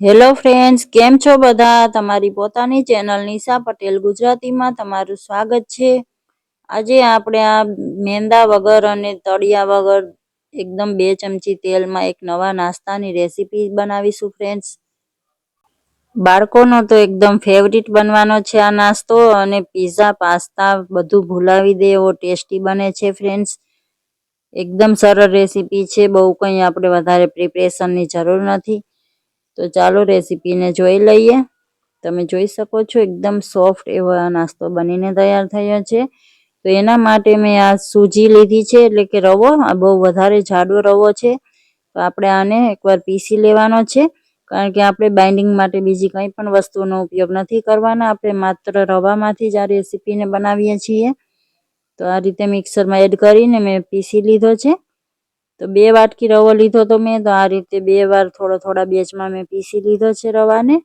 Hello friends, કેમ છો બધા? તમારી પોતાની ચેનલ નિશા પટેલ ગુજરાતીમાં તમારું સ્વાગત છે। આજે આપણે આ મેંદા વગર અને તળિયા વગર એકદમ 2 ચમચી તેલમાં એક નવા નાસ્તાની રેસીપી બનાવીશું ફ્રેન્ડ્સ। બાળકોનો તો એકદમ ફેવરિટ બનવાનો છે આ નાસ્તો, અને પીઝા પાસ્તા બધું ભૂલાવી દે એવો ટેસ્ટી બને છે ફ્રેન્ડ્સ। એકદમ સરળ રેસીપી છે, બહુ કંઈ આપણે વધારે પ્રિપરેશનની જરૂર નથી। તો ચાલો રેસીપીને જોઈ લઈએ। તમે જોઈ શકો છો એકદમ સોફ્ટ એવો આ નાસ્તો બનીને તૈયાર થયો છે। તો એના માટે મેં આ સૂજી લીધી છે, એટલે કે રવો। આ બહુ વધારે જાડો રવો છે, તો આપણે આને એકવાર પીસી લેવાનો છે, કારણ કે આપણે બાઇન્ડિંગ માટે બીજી કંઈ પણ વસ્તુનો ઉપયોગ નથી કરવાના। આપણે માત્ર રવામાંથી જ આ રેસીપીને બનાવીએ છીએ। તો આ રીતે મિક્સરમાં એડ કરીને મેં પીસી લીધો છે। તો 2 વાટકી રવો લીધો તો મેં, તો આ રીતે 2 વાર થોડા બેચમાં મેં પીસી લીધો છે રવાને।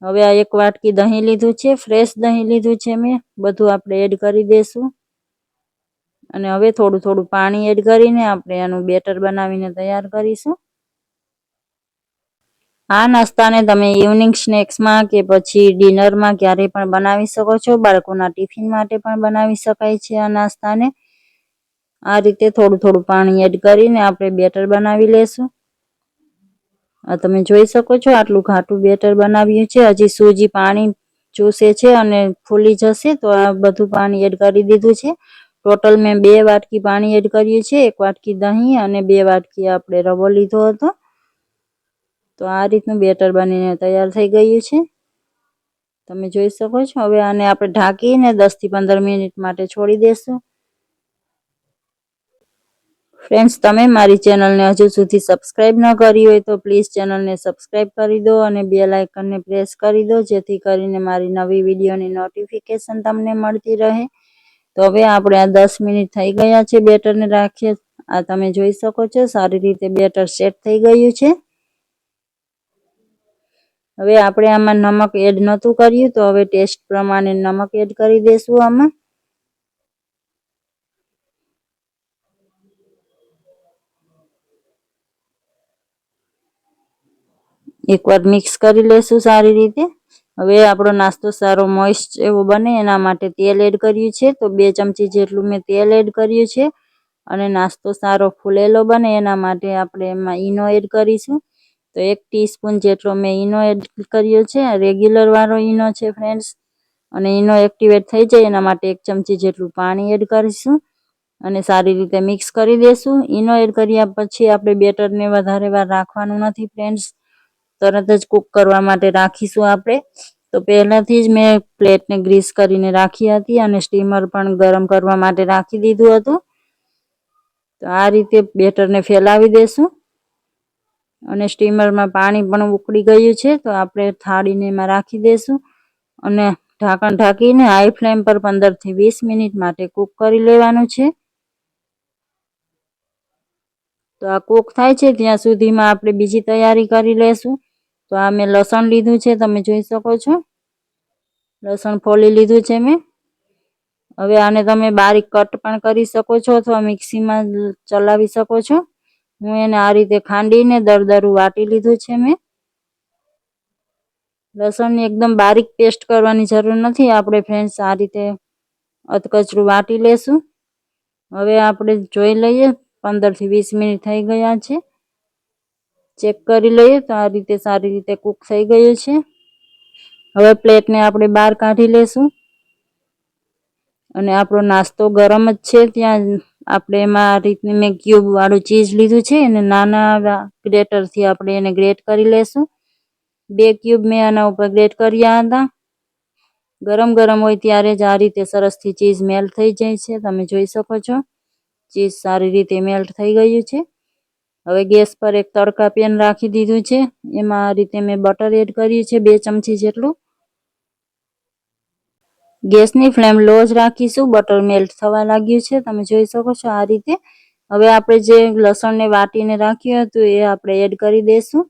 હવે આ 1 વાટકી દહીં લીધું છે, ફ્રેશ દહીં લીધું છે મેં। બધું આપણે એડ કરી દઈશું, અને હવે થોડું પાણી એડ કરીને આપણે આનું બેટર બનાવીને તૈયાર કરીશું। આ નાસ્તાને તમે ઇવનિંગ સ્નેક્સમાં કે પછી ડિનરમાં ક્યારેય પણ બનાવી શકો છો। બાળકોના ટિફિન માટે પણ બનાવી શકાય છે આ નાસ્તાને। આ રીતે થોડું પાણી એડ કરીને આપણે બેટર બનાવી લેશું। આ તમે જોઈ શકો છો આટલું ઘાટું બેટર બનાવ્યું છે। હજી સૂજી પાણી ચૂસે છે અને ફૂલી જશે, તો આ બધું પાણી એડ કરી દીધું છે। ટોટલ મેં 2 વાટકી પાણી એડ કર્યું છે, 1 વાટકી દહીં અને 2 વાટકી આપણે રવો લીધો હતો। તો આ રીતનું બેટર બનીને તૈયાર થઈ ગયું છે, તમે જોઈ શકો છો। હવે આને આપણે ઢાંકીને 10 થી 15 મિનિટ માટે છોડી દેશું। ફ્રેન્ડ્સ, તમે મારી ચેનલને હજુ સુધી સબસ્ક્રાઇબ ન કરી હોય તો પ્લીઝ ચેનલને સબસ્ક્રાઇબ કરી દો અને બેલ આઇકનને પ્રેસ કરી દો, જેથી કરીને મારી નવી વિડીયોની નોટિફિકેશન તમને મળતી રહે। તો હવે આપણે આ 10 મિનિટ થઈ ગયા છે બેટરને રાખીએ। આ તમે જોઈ શકો છો સારી રીતે બેટર સેટ થઈ ગયું છે। હવે આપણે આમાં નમક એડ નહોતું કર્યું, તો હવે ટેસ્ટ પ્રમાણે નમક એડ કરી દઈશું આમાં। એકવાર મિક્સ કરી લેશું સારી રીતે। હવે આપણો નાસ્તો સારો મોઇસ્ટ એવો બને એના માટે તેલ એડ કર્યું છે, તો 2 ચમચી જેટલું મેં તેલ એડ કર્યું છે। અને નાસ્તો સારો ફૂલેલો બને એના માટે આપણે એમાં ઈનો એડ કરીશું। તો 1 ટીસ્પૂન જેટલો મેં ઈનો એડ કર્યો છે, રેગ્યુલર વાળો ઈનો છે ફ્રેન્ડ્સ। અને ઈનો એક્ટિવેટ થઈ જાય એના માટે 1 ચમચી જેટલું પાણી એડ કરીશું, અને સારી રીતે મિક્સ કરી દેશું। ઈનો એડ કર્યા પછી આપણે બેટરને વધારે વાર રાખવાનું નથી ફ્રેન્ડ્સ, તરત જ કૂક કરવા માટે રાખીશું આપણે। તો પહેલાથી જ મેં પ્લેટને ગ્રીસ કરીને રાખી હતી, અને સ્ટીમર પણ ગરમ કરવા માટે રાખી દીધું હતું। તો આ રીતે બેટરને ફેલાવી દેશું, અને સ્ટીમરમાં પાણી પણ ઉકળી ગયું છે, તો આપણે થાળીને એમાં રાખી દેશું, અને ઢાંકણ ઢાંકીને હાઈ ફ્લેમ પર 15 થી 20 મિનિટ માટે કૂક કરી લેવાનું છે। તો આ કૂક થાય છે ત્યાં સુધીમાં આપણે બીજી તૈયારી કરી લેશું। તો આ મેં લસણ લીધું છે, તમે જોઈ શકો છો લસણ ફોલી લીધું છે મેં। હવે આને તમે બારીક કટ પણ કરી શકો છો, અથવા મિક્સીમાં ચલાવી શકો છો। હું એને આ રીતે ખાંડીને દરદરું વાટી લીધું છે મેં। લસણની એકદમ બારીક પેસ્ટ કરવાની જરૂર નથી, આપણે ફ્રેન્ડ્સ આ રીતે અધકચરું વાટી લેશું। હવે આપણે જોઈ લઈએ 15 થી 20 મિનિટ થઈ ગયા છે, ચેક કરી લઈએ। તો આ રીતે સારી રીતે કૂક થઈ ગયું છે। હવે પ્લેટને આપણે બહાર કાઢી લેશું, અને આપણો નાસ્તો ગરમ જ છે ત્યાં આપણે એમાં આ રીતની મેં ક્યુબ વાળું ચીઝ લીધું છે, અને નાના ગ્રેટરથી આપણે એને ગ્રેટ કરી લેશું। 2 ક્યુબ મેં આના ઉપર ગ્રેટ કર્યા હતા। ગરમ હોય ત્યારે જ આ રીતે સરસથી ચીઝ મેલ્ટ થઈ જાય છે, તમે જોઈ શકો છો ચીઝ સારી રીતે મેલ્ટ થઈ ગયું છે। હવે ગેસ પર એક તડકા પેન રાખી દીધું છે, એમાં આ રીતે મેં બટર એડ કર્યું છે 2 ચમચી જેટલું। ગેસની ફ્લેમ લો જ રાખીશું, બટર મેલ્ટ થવા લાગ્યું છે, તમે જોઈ શકો છો આ રીતે। હવે આપણે જે લસણને વાટીને રાખ્યું હતું એ આપણે એડ કરી દઈશું।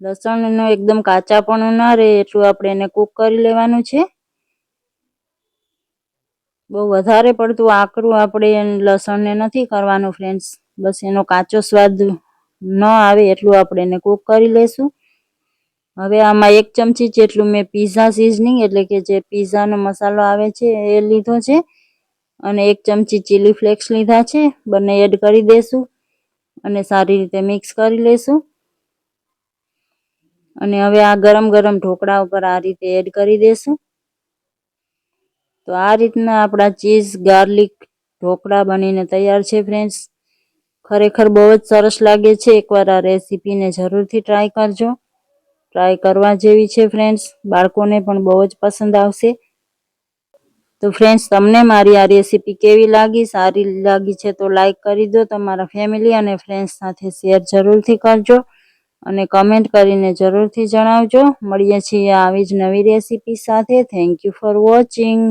લસણનો એકદમ કાચાપણું ના રહે એટલું આપણે એને કૂક કરી લેવાનું છે। બહુ વધારે પડતું આકરું આપણે લસણને નથી કરવાનું ફ્રેન્ડ્સ, બસ એનો કાચો સ્વાદ ન આવે એટલું આપણે એને કૂક કરી લેશું। હવે આમાં 1 ચમચી જેટલું મેં પીઝા સિઝનિંગ એટલે કે જે પીઝાનો મસાલો આવે છે એ લીધો છે અને 1 ચમચી ચીલી ફ્લેક્સ લીધા છે. બંને એડ કરી દેશું અને સારી રીતે મિક્સ કરી લેશું. અને હવે આ ગરમ ગરમ ઢોકળા ઉપર આ રીતે એડ કરી દેશું. તો આ રીતના આપણા ચીઝ ગાર્લિક ઢોકળા બનીને તૈયાર છે ફ્રેન્ડ્સ. ખરેખર બહુ જ સરસ લાગે છે. એકવાર આ રેસીપીને જરૂરથી ટ્રાય કરજો. ટ્રાય કરવા જેવી છે ફ્રેન્ડ્સ. બાળકોને પણ બહુ જ પસંદ આવશે. તો ફ્રેન્ડ્સ, તમને મારી આ રેસીપી કેવી લાગી? સારી લાગી છે તો લાઈક કરી દો. તમારા ફેમિલી અને ફ્રેન્ડ્સ સાથે શેર જરૂરથી કરજો અને કમેન્ટ કરીને જરૂરથી જણાવજો. મળીએ છીએ આવી જ નવી રેસીપી સાથે. Thank you for watching.